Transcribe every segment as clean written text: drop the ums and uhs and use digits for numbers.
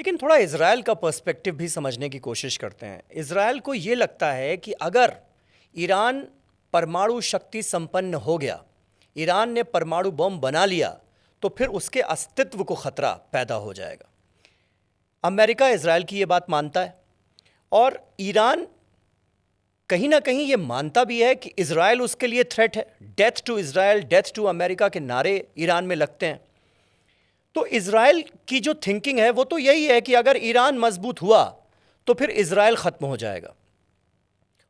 लेकिन थोड़ा इज़राइल का पर्सपेक्टिव भी समझने की कोशिश करते हैं। इज़राइल को ये लगता है कि अगर ईरान परमाणु शक्ति संपन्न हो गया, ईरान ने परमाणु बम बना लिया, तो फिर उसके अस्तित्व को खतरा पैदा हो जाएगा। अमेरिका इज़राइल की ये बात मानता है और ईरान कहीं ना कहीं ये मानता भी है कि इज़राइल उसके लिए थ्रेट है। Death to Israel, death to America के नारे ईरान में लगते हैं। तो इज़राइल की जो थिंकिंग है वो तो यही है कि अगर ईरान मजबूत हुआ तो फिर इज़राइल ख़त्म हो जाएगा।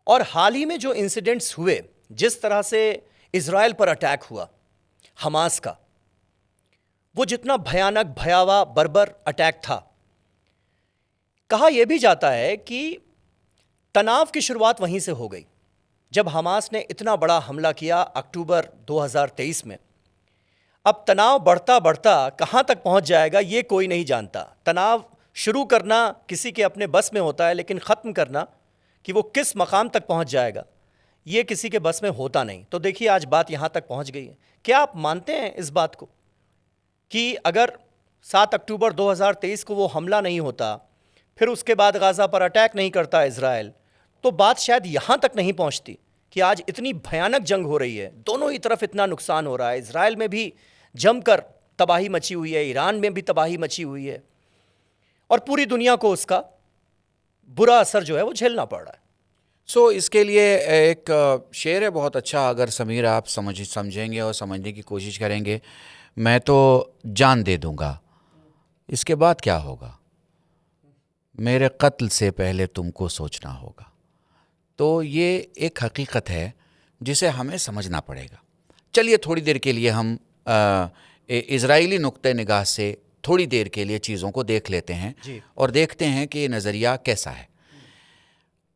और हाल ही में जो इंसिडेंट्स हुए, जिस तरह से इज़राइल पर अटैक हुआ हमास का, वो जितना भयानक, भयावह, बर्बर अटैक था, कहा यह भी जाता है कि तनाव की शुरुआत वहीं से हो गई जब हमास ने इतना बड़ा हमला किया अक्टूबर 2023 में। अब तनाव बढ़ता बढ़ता कहाँ तक पहुँच जाएगा ये कोई नहीं जानता। तनाव शुरू करना किसी के अपने बस में होता है, लेकिन ख़त्म करना, कि वो किस मकाम तक पहुँच जाएगा, ये किसी के बस में होता नहीं। तो देखिए आज बात यहाँ तक पहुँच गई है। क्या आप मानते हैं इस बात को कि अगर 7 अक्टूबर 2023 को वो हमला नहीं होता, फिर उसके बाद गाज़ा पर अटैक नहीं करता इज़राइल, तो बात शायद यहाँ तक नहीं पहुँचती कि आज इतनी भयानक जंग हो रही है, दोनों ही तरफ इतना नुकसान हो रहा है। इज़राइल में भी जमकर तबाही मची हुई है, ईरान में भी तबाही मची हुई है, और पूरी दुनिया को उसका बुरा असर जो है वो झेलना पड़ रहा है। इसके लिए एक शेर है बहुत अच्छा, अगर समीर आप समझेंगे और समझने की कोशिश करेंगे। मैं तो जान दे दूंगा, इसके बाद क्या होगा, मेरे कत्ल से पहले तुमको सोचना होगा। तो ये एक हकीकत है जिसे हमें समझना पड़ेगा। चलिए थोड़ी देर के लिए हम इज़राइली नुक्ते निगाह से थोड़ी देर के लिए चीज़ों को देख लेते हैं और देखते हैं कि ये नज़रिया कैसा है।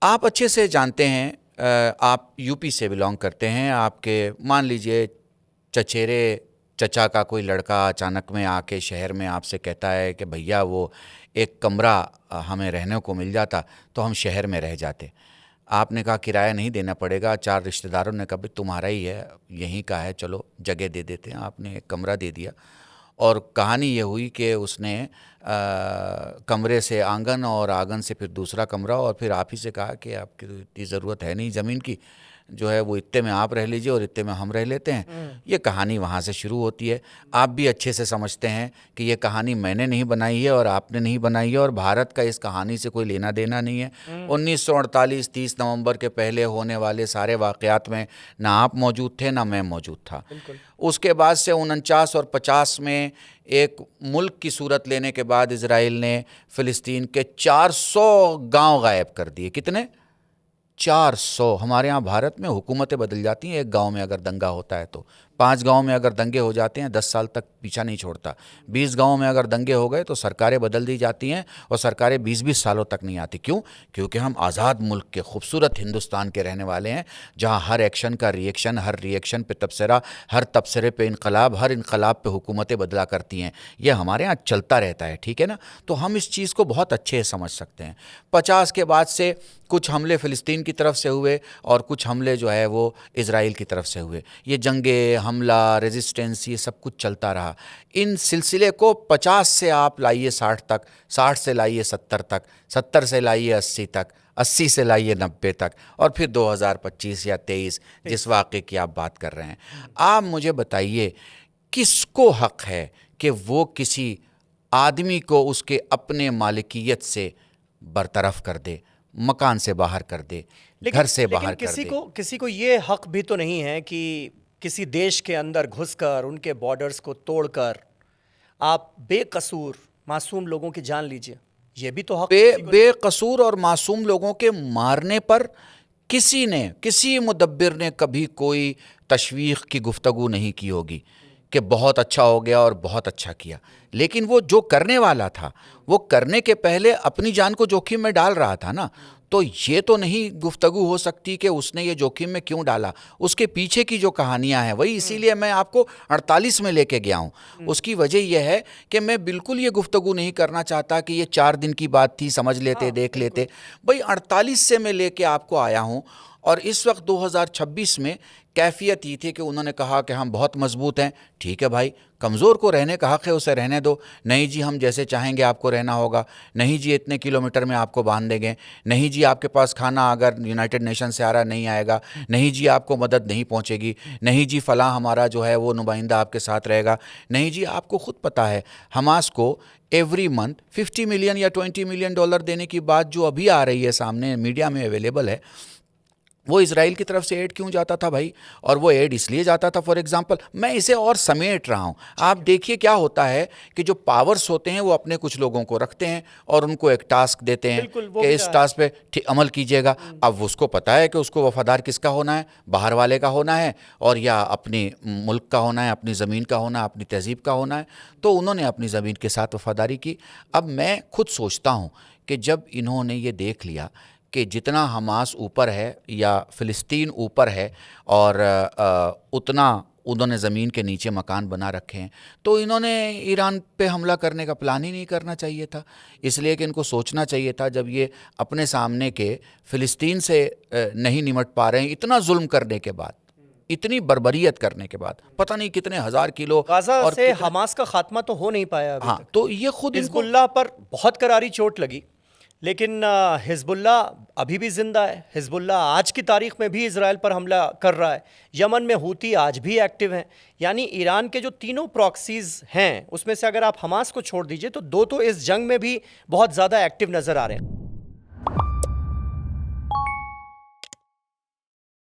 आप अच्छे से जानते हैं, आप यूपी से बिलोंग करते हैं। आपके मान लीजिए चचेरे चचा का कोई लड़का अचानक में आके शहर में आपसे कहता है कि भैया वो एक कमरा हमें रहने को मिल जाता तो हम शहर में रह जाते। आपने कहा किराया नहीं देना पड़ेगा। 4 रिश्तेदारों ने कहा भाई तुम्हारा ही है, यहीं का है, चलो जगह दे देते हैं। आपने एक कमरा दे दिया और कहानी ये हुई कि उसने कमरे से आंगन और आंगन से फिर दूसरा कमरा, और फिर आप ही से कहा कि आपकी तो इतनी ज़रूरत है नहीं ज़मीन की, जो है वो इतने में आप रह लीजिए और इतने में हम रह लेते हैं। ये कहानी वहाँ से शुरू होती है। आप भी अच्छे से समझते हैं कि ये कहानी मैंने नहीं बनाई है और आपने नहीं बनाई है, और भारत का इस कहानी से कोई लेना देना नहीं है। 1948 30 नवंबर के पहले होने वाले सारे वाक़यात में ना आप मौजूद थे ना मैं मौजूद था। उसके बाद से 49 और 50 में एक मुल्क की सूरत लेने के बाद इज़राइल ने फ़िलिस्तीन के 400 गांव गायब कर दिए। कितने? 400। हमारे यहाँ भारत में हुकूमतें बदल जाती हैं, एक गांव में अगर दंगा होता है तो 5 गांव में अगर दंगे हो जाते हैं 10 साल तक पीछा नहीं छोड़ता। 20 गांव में अगर दंगे हो गए तो सरकारें बदल दी जाती हैं और सरकारें 20-20 सालों तक नहीं आती। क्यों? क्योंकि हम आज़ाद मुल्क के खूबसूरत हिंदुस्तान के रहने वाले हैं, जहाँ हर एक्शन का रिएक्शन, हर रिएक्शन पे तबसरा, हर तबसरे पे इनकलाब, हर इनकलाब पे हुकूमतें बदला करती हैं। ये हमारे यहाँ चलता रहता है, ठीक है ना। तो हम इस चीज़ को बहुत अच्छे से समझ सकते हैं। 50 के बाद से कुछ हमले फ़िलिस्तीन की तरफ से हुए और कुछ हमले जो है वो इज़राइल की तरफ से हुए। ये जंगे, हमला, रेजिस्टेंस, ये सब कुछ चलता रहा। इन सिलसिले को 50 से आप लाइए 60 तक, 60 से लाइए 70 तक, 70 से लाइए 80 तक, 80 से लाइए 90 तक, और फिर 2025 या 23 जिस वाक़े की आप बात कर रहे हैं। आप मुझे बताइए किसको हक़ है कि वो किसी आदमी को उसके अपने मालिकियत से बरतरफ कर दे, मकान से बाहर कर दे, घर से बाहर कर दे। किसी को ये हक भी तो नहीं है कि किसी देश के अंदर घुसकर उनके बॉर्डर्स को तोड़कर आप बेकसूर मासूम लोगों की जान लीजिए। ये भी तो हक बेकसूर और मासूम लोगों के मारने पर किसी मुदब्बिर ने कभी कोई तशवीक़ की गुफ्तगू नहीं की होगी कि बहुत अच्छा हो गया और बहुत अच्छा किया। लेकिन वो जो करने वाला था वो करने के पहले अपनी जान को जोखिम में डाल रहा था ना। तो ये तो नहीं गुफ्तगू हो सकती कि उसने ये जोखिम में क्यों डाला, उसके पीछे की जो कहानियां हैं वही, इसीलिए मैं आपको 48 में लेके गया हूँ। उसकी वजह यह है कि मैं बिल्कुल ये गुफ्तगू नहीं करना चाहता कि ये 4 दिन की बात थी, समझ लेते, देख लेते। भाई 48 से मैं लेके आपको आया हूँ। और इस वक्त 2026 में कैफियत ये थी कि उन्होंने कहा कि हम बहुत मजबूत हैं। ठीक है भाई, कमज़ोर को रहने का हक़ है, उसे रहने दो। नहीं जी हम जैसे चाहेंगे आपको रहना होगा, नहीं जी इतने किलोमीटर में आपको बांध देंगे, नहीं जी आपके पास खाना अगर यूनाइटेड नेशन से आ रहा नहीं आएगा, नहीं जी आपको मदद नहीं पहुंचेगी, नहीं जी फ़लाँ हमारा जो है वो नुमाइंदा आपके साथ रहेगा, नहीं जी। आपको ख़ुद पता है हमास को एवरी मंथ 50 मिलियन या 20 मिलियन डॉलर देने की बात जो अभी आ रही है सामने, मीडिया में अवेलेबल है, वो इजराइल की तरफ से एड क्यों जाता था भाई? और वो एड इसलिए जाता था, फॉर एग्जांपल मैं इसे और समेट रहा हूँ। आप देखिए क्या होता है कि जो पावर्स होते हैं वो अपने कुछ लोगों को रखते हैं और उनको एक टास्क देते हैं कि इस टास्क पे अमल कीजिएगा। अब उसको पता है कि उसको वफादार किसका होना है, बाहर वाले का होना है और या अपने मुल्क का होना है, अपनी ज़मीन का होना है, अपनी तहजीब का होना है। तो उन्होंने अपनी ज़मीन के साथ वफादारी की। अब मैं खुद सोचता हूँ कि जब इन्होंने ये देख लिया कि जितना हमास ऊपर है या फ़िलिस्तीन ऊपर है और उतना उन्होंने ज़मीन के नीचे मकान बना रखे हैं, तो इन्होंने ईरान पे हमला करने का प्लान ही नहीं करना चाहिए था। इसलिए कि इनको सोचना चाहिए था, जब ये अपने सामने के फ़िलिस्तीन से नहीं निमट पा रहे हैं, इतना जुल्म करने के बाद, इतनी बर्बरियत करने के बाद, पता नहीं कितने हज़ार किलो गाज़ा और से हमास का खात्मा तो हो नहीं पाया अभी हाँ तक। तो ये खुद इनको हिजबुल्लाह पर बहुत करारी चोट लगी, लेकिन हिजबुल्लाह अभी भी जिंदा है। हिजबुल्लाह आज की तारीख में भी इजराइल पर हमला कर रहा है। यमन में हूती आज भी एक्टिव हैं। यानी ईरान के जो तीनों प्रॉक्सीज हैं उसमें से अगर आप हमास को छोड़ दीजिए तो दो तो इस जंग में भी बहुत ज़्यादा एक्टिव नज़र आ रहे हैं।